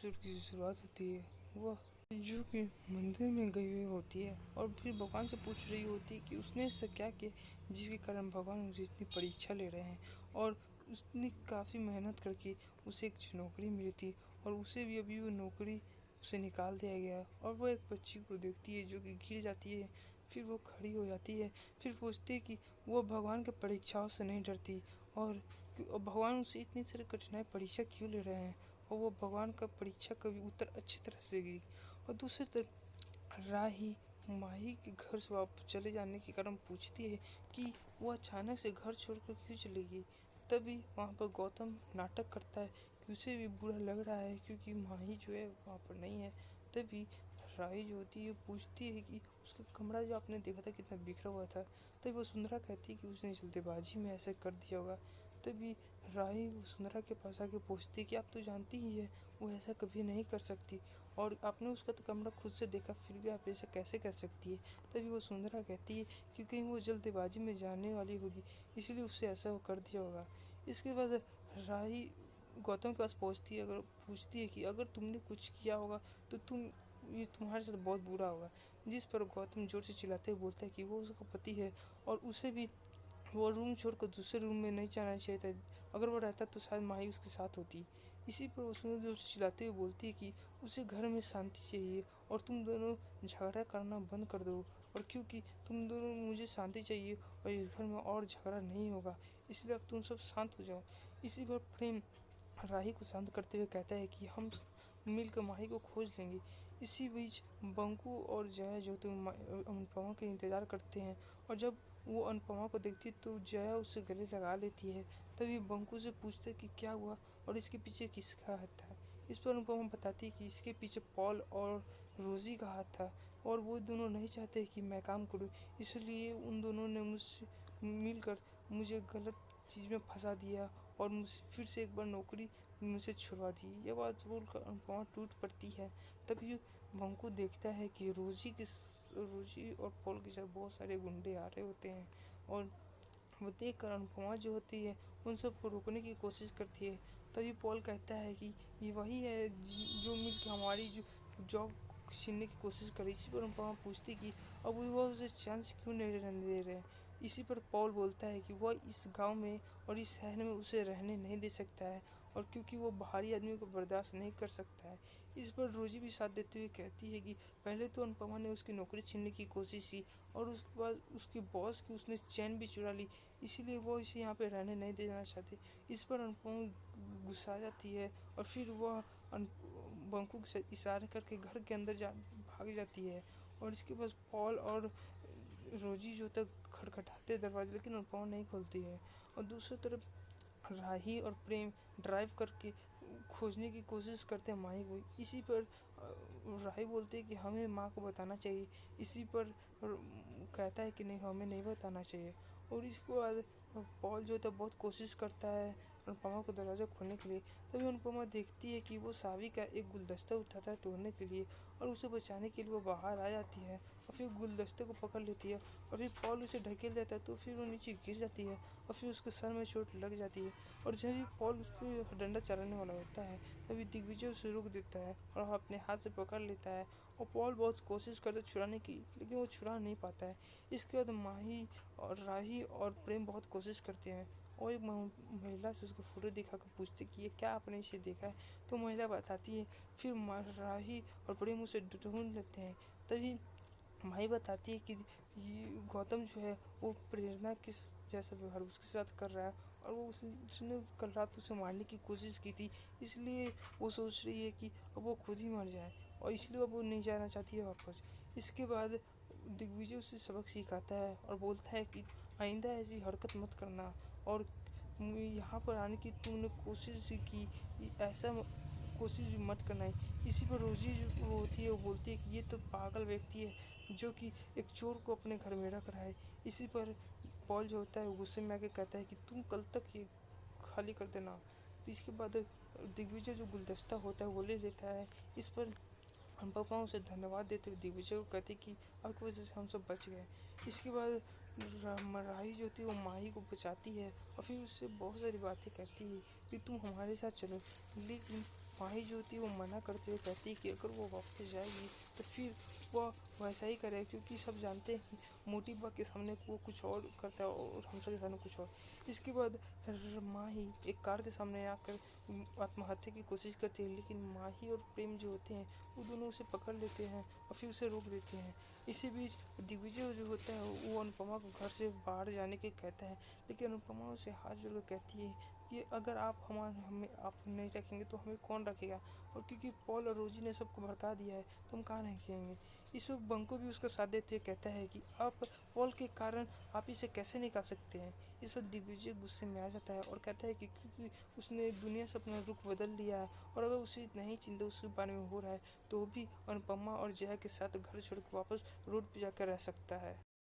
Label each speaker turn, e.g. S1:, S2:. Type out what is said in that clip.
S1: Episode की शुरुआत होती है वह जो कि मंदिर में गई हुई होती है और फिर भगवान से पूछ रही होती है कि उसने ऐसा क्या किया जिसके कारण भगवान उसे इतनी परीक्षा ले रहे हैं। और उसने काफ़ी मेहनत करके उसे एक नौकरी मिली थी और उसे भी अभी वो नौकरी उसे निकाल दिया गया। और वो एक बच्ची को देखती है जो कि गिर जाती है, फिर वो खड़ी हो जाती है, फिर पूछती है कि वो भगवान के परीक्षाओं से नहीं डरती और भगवान उसे इतनी सारी कठिनाई परीक्षा क्यों ले रहे हैं और वो भगवान का परीक्षा का भी उत्तर अच्छी तरह से दी। और दूसरी तरफ राही माही के घर से वापस चले जाने के कारण पूछती है कि वो अचानक से घर छोड़कर क्यों चली गई। तभी वहाँ पर गौतम नाटक करता है कि उसे भी बुरा लग रहा है क्योंकि माही जो है वहाँ पर नहीं है। तभी राही जो होती है पूछती है कि उसका कमरा जो आपने देखा था कितना बिखरा हुआ था। तभी वो सुंदरा कहती है कि उसने जल्दबाजी में ऐसे कर दिया होगा। तभी राही वसुंधरा के पास आके पूछती कि आप तो जानती ही है वो ऐसा कभी नहीं कर सकती और आपने उसका तो कमरा खुद से देखा फिर भी आप ऐसा कैसे कर सकती है। तभी वसुंधरा कहती है कि कहीं वो जल्दबाजी में जाने वाली होगी इसलिए उससे ऐसा वो कर दिया होगा। इसके बाद राही गौतम के पास पहुँचती है, अगर पूछती है कि अगर तुमने कुछ किया होगा तो ये तुम्हारे साथ बहुत बुरा होगा। जिस पर गौतम जोर से चिल्लाते हुए बोलता है कि वो उसका पति है और उसे भी वो रूम छोड़कर दूसरे रूम में नहीं जाना चाहिए था। अगर वो रहता तो शायद माही उसके साथ होती। इसी पर वो सुंदर जोर से चिल्लाते हुए बोलती है कि उसे घर में शांति चाहिए और तुम दोनों झगड़ा करना बंद कर दो और क्योंकि तुम दोनों मुझे शांति चाहिए और इस घर में और झगड़ा नहीं होगा इसलिए अब तुम सब शांत हो जाओ। इसी पर प्रेम राही को शांत करते हुए कहता है कि हम मिलकर माही को खोज लेंगे। इसी बीच बंकू और जया जो तो अनुपमा के इंतज़ार करते हैं और जब वो अनुपमा को देखती है तो जया उससे गले लगा लेती है। तभी बंकू से पूछते कि क्या हुआ और इसके पीछे किसका हाथ था। इस पर अनुपमा बताती है कि इसके पीछे पॉल और रोजी का हाथ था और वो दोनों नहीं चाहते कि मैं काम करूं इसलिए उन दोनों ने मुझसे मिलकर मुझे गलत चीज़ में फंसा दिया और मुझे फिर से एक बार नौकरी मुझसे छुड़वा दी। यह बात बोलकर अनुपमा टूट पड़ती है। तभी बंकू देखता है कि रोजी और पॉल के साथ बहुत सारे गुंडे आ रहे होते हैं और वो देख कर अनुपमा जो होती है उन सबको रोकने की कोशिश करती है। तभी पॉल कहता है कि ये वही है जो मिलकर हमारी जो जॉब छीनने की कोशिश कर रही। इसी पर अनुपमा पूछती कि अब वह उसे चांस क्यों नहीं रहने दे रहे। इसी पर पॉल बोलता है कि वह इस गांव में और इस शहर में उसे रहने नहीं दे सकता है और क्योंकि वो बाहरी आदमी को बर्दाश्त नहीं कर सकता है। इस पर रोजी भी साथ देते हुए कहती है कि पहले तो अनुपमा ने उसकी नौकरी छीनने की कोशिश की और उसके बाद उसके बॉस की उसने चैन भी चुरा ली इसीलिए वो इसे यहाँ पे रहने नहीं देना चाहते। इस पर अनुपमा गुस्सा जाती है और फिर वह बंकू के इशारे करके घर के अंदर भाग जाती है और इसके पास पॉल और रोजी जो तक खटखटाते दरवाजे लेकिन अनुपमा नहीं खोलती है। और दूसरी तरफ राही और प्रेम ड्राइव करके खोजने की कोशिश करते हैं माही को। इसी पर राही बोलते हैं कि हमें माँ को बताना चाहिए। इसी पर कहता है कि नहीं हमें नहीं बताना चाहिए। और इसके बाद पॉल जो था बहुत कोशिश करता है अनुपमा को दरवाज़ा खोलने के लिए। तभी अनुपमा देखती है कि वो सावी का एक गुलदस्ता उठाता है तोड़ने के लिए और उसे बचाने के लिए वो बाहर आ जाती है और फिर गुलदस्ते को पकड़ लेती है और फिर पॉल उसे ढकेल देता है तो फिर वो नीचे गिर जाती है और फिर उसके सर में चोट लग जाती है। और जब भी पॉल उस पर डंडा चलाने वाला होता है तभी दिग्विजय उसे रोक देता है और अपने हाथ से पकड़ लेता है और पॉल बहुत कोशिश करता है छुड़ाने की लेकिन वो छुड़ा नहीं पाता है। इसके बाद माही और राही और प्रेम बहुत कोशिश करते हैं और एक महिला से उसको फोटो दिखा कर पूछते कि ये क्या आपने इसे देखा है। तो महिला बताती है। फिर राही और प्रेम उसे ढूंढ लेते हैं। तभी माही बताती है कि ये गौतम जो है वो प्रेरणा किस जैसा व्यवहार उसके साथ कर रहा है और वो उसने कल रात उसे मारने की कोशिश की थी इसलिए वो सोच रही है कि अब वो खुद ही मर जाए और इसलिए अब वो नहीं जाना चाहती है वापस। इसके बाद दिग्विजय उसे सबक सिखाता है और बोलता है कि आइंदा ऐसी हरकत मत करना और यहाँ पर आने की तुमने कोशिश की ऐसा कोशिश भी मत करना है। इसी पर रोजी जो होती है वो बोलती है कि ये तो पागल व्यक्ति है जो कि एक चोर को अपने घर में रख रहा है। इसी पर पॉल जो होता है वो गुस्से में आके कहता है कि तुम कल तक ये खाली कर देना। तो इसके बाद दिग्विजय जो गुलदस्ता होता है वो ले लेता है। इस पर अनुपमा उसे धन्यवाद देते हुए दिग्विजय को कहती कि आपकी वजह से हम सब बच गए। इसके बाद राही जो थी वो माही को बचाती है और फिर उससे बहुत सारी बातें कहती है कि तुम हमारे साथ चलो। लेकिन माही जो होती है वो मना करते हुए कहती है कि अगर वो वापस जाएगी तो फिर वह वैसा ही करे, क्योंकि सब जानते हैं कि मोटी बा के सामने वो कुछ और करता है और हमसा के सामने कुछ और। इसके बाद माही एक कार के सामने आकर आत्महत्या की कोशिश करती है, लेकिन माही और प्रेम जो होते हैं वो दोनों उसे पकड़ लेते हैं और फिर उसे रोक देते हैं। इसी बीच दिग्विजय जो होता है वो अनुपमा को घर से बाहर जाने के कहता है, लेकिन अनुपमा उसे हाथ जोड़कर कहती है कि अगर आप हमें आप नहीं रखेंगे तो हमें कौन रखेगा, और क्योंकि पॉल और रोजी ने सबको भड़का दिया है तो हम कहाँ रहेंगे। इस वक्त बंको भी उसका साथ देते हुए कहता है कि आप पॉल के कारण आप इसे कैसे निकाल सकते हैं। इस वक्त दिग्विजय गुस्से में आ जाता है और कहता है कि क्योंकि उसने दुनिया से अपना रुख बदल लिया है और अगर उसे नहीं चिंता उसके बारे में हो रहा है तो भी अनुपमा और जया के साथ घर छोड़ कर वापस रोड पर जाकर रह सकता है।